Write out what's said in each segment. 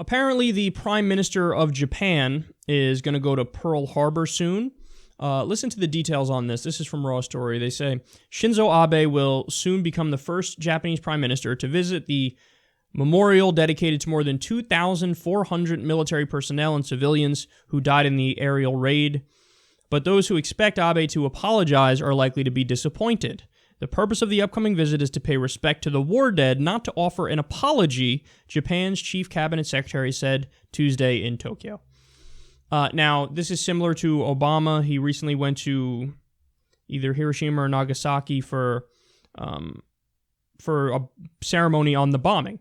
apparently the Prime Minister of Japan is going to go to Pearl Harbor soon. Listen to the details on this. This is from Raw Story. They say, Shinzo Abe will soon become the first Japanese Prime Minister to visit the memorial dedicated to more than 2,400 military personnel and civilians who died in the aerial raid. But those who expect Abe to apologize are likely to be disappointed. The purpose of the upcoming visit is to pay respect to the war dead, not to offer an apology, Japan's chief cabinet secretary said Tuesday in Tokyo. Now, this is similar to Obama. He recently went to either Hiroshima or Nagasaki for a ceremony on the bombing.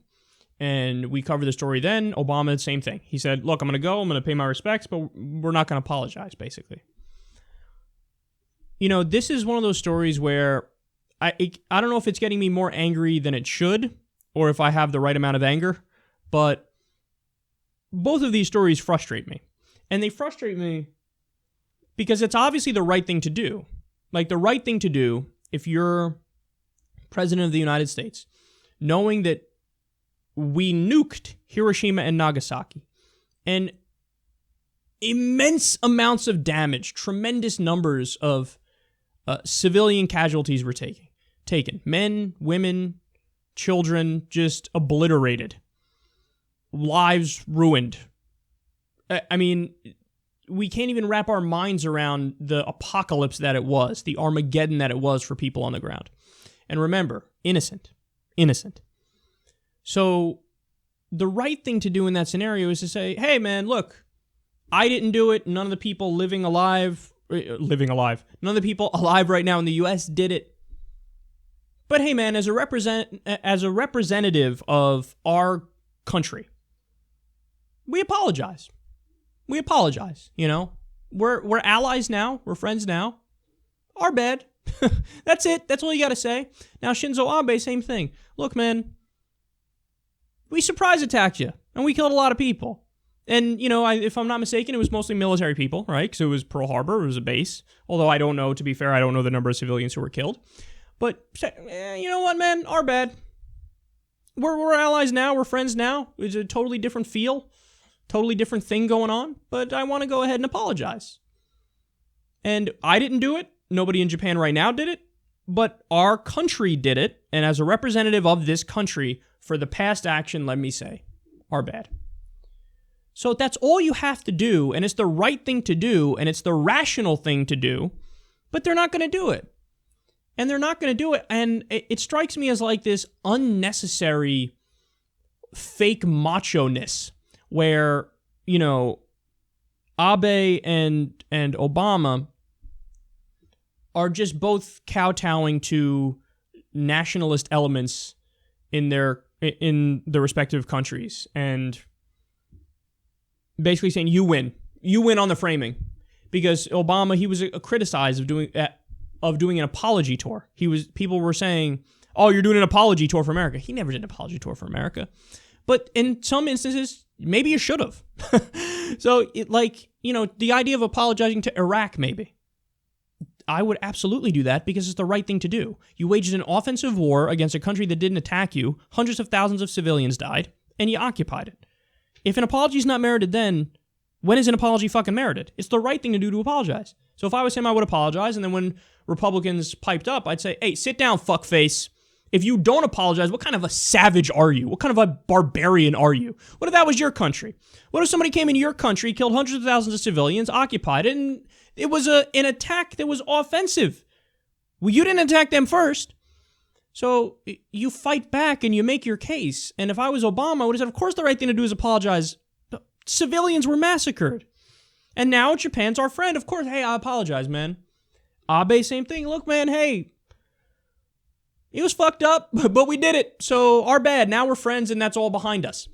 And we covered the story then. Obama, same thing. He said, look, I'm going to go, I'm going to pay my respects, but we're not going to apologize, basically. You know, this is one of those stories where I don't know if it's getting me more angry than it should, or if I have the right amount of anger, but both of these stories frustrate me. And they frustrate me because it's obviously the right thing to do. Like, the right thing to do if you're president of the United States, knowing that we nuked Hiroshima and Nagasaki, and immense amounts of damage, tremendous numbers of civilian casualties were taken. Men, women, children just obliterated. Lives ruined. I mean, we can't even wrap our minds around the apocalypse that it was, the Armageddon that it was for people on the ground. And remember, innocent. So the right thing to do in that scenario is to say, hey, man, look, I didn't do it. None of the people none of the people alive right now in the U.S. did it. But hey, man, as a representative of our country, we apologize. You know, we're allies now. We're friends now. Our bad. That's it. That's all you got to say. Now, Shinzo Abe, same thing. Look, man, we surprise attacked you, and we killed a lot of people. And, you know, if I'm not mistaken, it was mostly military people, right? Because it was Pearl Harbor. It was a base. Although I don't know, to be fair, I don't know the number of civilians who were killed. But, you know what, man? Our bad. We're allies now. We're friends now. It's a totally different feel. Totally different thing going on. But I want to go ahead and apologize. And I didn't do it. Nobody in Japan right now did it. But our country did it. And as a representative of this country, for the past action, let me say, our bad. So that's all you have to do, and it's the right thing to do, and it's the rational thing to do, but they're not going to do it. And they're not going to do it, and it strikes me as like this unnecessary fake macho-ness where, you know, Abe and Obama are just both kowtowing to nationalist elements in their respective countries, and basically saying, you win on the framing, because Obama, he was criticized of doing an apology tour. People were saying, oh, you're doing an apology tour for America. He never did an apology tour for America, but in some instances, maybe you should have. So, the idea of apologizing to Iraq, maybe I would absolutely do that because it's the right thing to do. You waged an offensive war against a country that didn't attack you. Hundreds of thousands of civilians died, and you occupied it. If an apology is not merited then, when is an apology fucking merited? It's the right thing to do to apologize. So if I was him, I would apologize, and then when Republicans piped up, I'd say, hey, sit down, fuckface. If you don't apologize, what kind of a savage are you? What kind of a barbarian are you? What if that was your country? What if somebody came into your country, killed hundreds of thousands of civilians, occupied it, and it was an attack that was offensive? Well, you didn't attack them first. So you fight back and you make your case. And if I was Obama, I would have said, of course the right thing to do is apologize. Civilians were massacred. And now Japan's our friend. Of course, hey, I apologize, man. Abe, same thing. Look, man, hey, it was fucked up, but we did it. So our bad. Now we're friends and that's all behind us.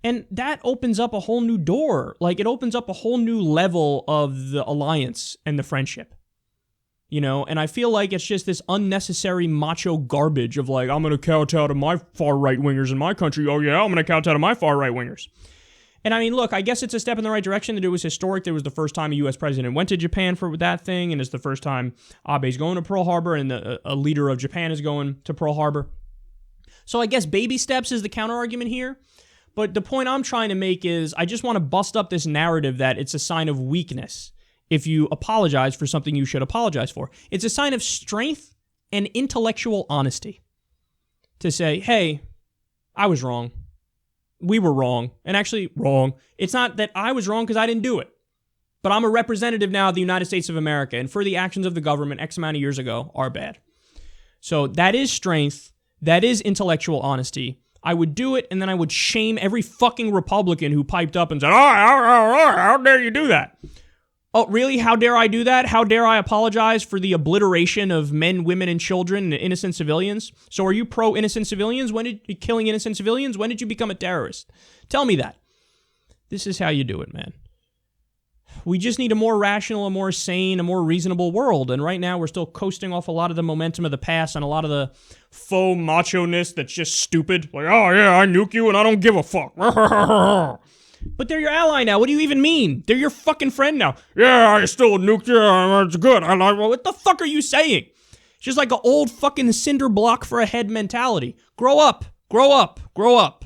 And that opens up a whole new door. Like, it opens up a whole new level of the alliance and the friendship. You know, and I feel like it's just this unnecessary macho garbage of like, I'm going to kowtow to my far right-wingers in my country. Oh, yeah, I'm going to kowtow to my far right-wingers. And I mean, look, I guess it's a step in the right direction that it was historic. It was the first time a U.S. president went to Japan for that thing, and it's the first time Abe's going to Pearl Harbor, and a leader of Japan is going to Pearl Harbor. So I guess baby steps is the counter-argument here. But the point I'm trying to make is I just want to bust up this narrative that it's a sign of weakness if you apologize for something you should apologize for. It's a sign of strength and intellectual honesty to say, hey, I was wrong. We were wrong. And actually, wrong. It's not that I was wrong because I didn't do it. But I'm a representative now of the United States of America, and for the actions of the government X amount of years ago are bad. So that is strength. That is intellectual honesty. I would do it, and then I would shame every fucking Republican who piped up and said, how dare you do that? Oh, really? How dare I do that? How dare I apologize for the obliteration of men, women, and children and innocent civilians? So are you pro-innocent civilians? Killing innocent civilians? When did you become a terrorist? Tell me that. This is how you do it, man. We just need a more rational, a more sane, a more reasonable world. And right now, we're still coasting off a lot of the momentum of the past and a lot of the faux macho-ness that's just stupid. Like, oh, yeah, I nuke you and I don't give a fuck. But they're your ally now. What do you even mean? They're your fucking friend now. Yeah, I still nuked you. It's good. What the fuck are you saying? It's just like an old fucking cinder block for a head mentality. Grow up. Grow up. Grow up.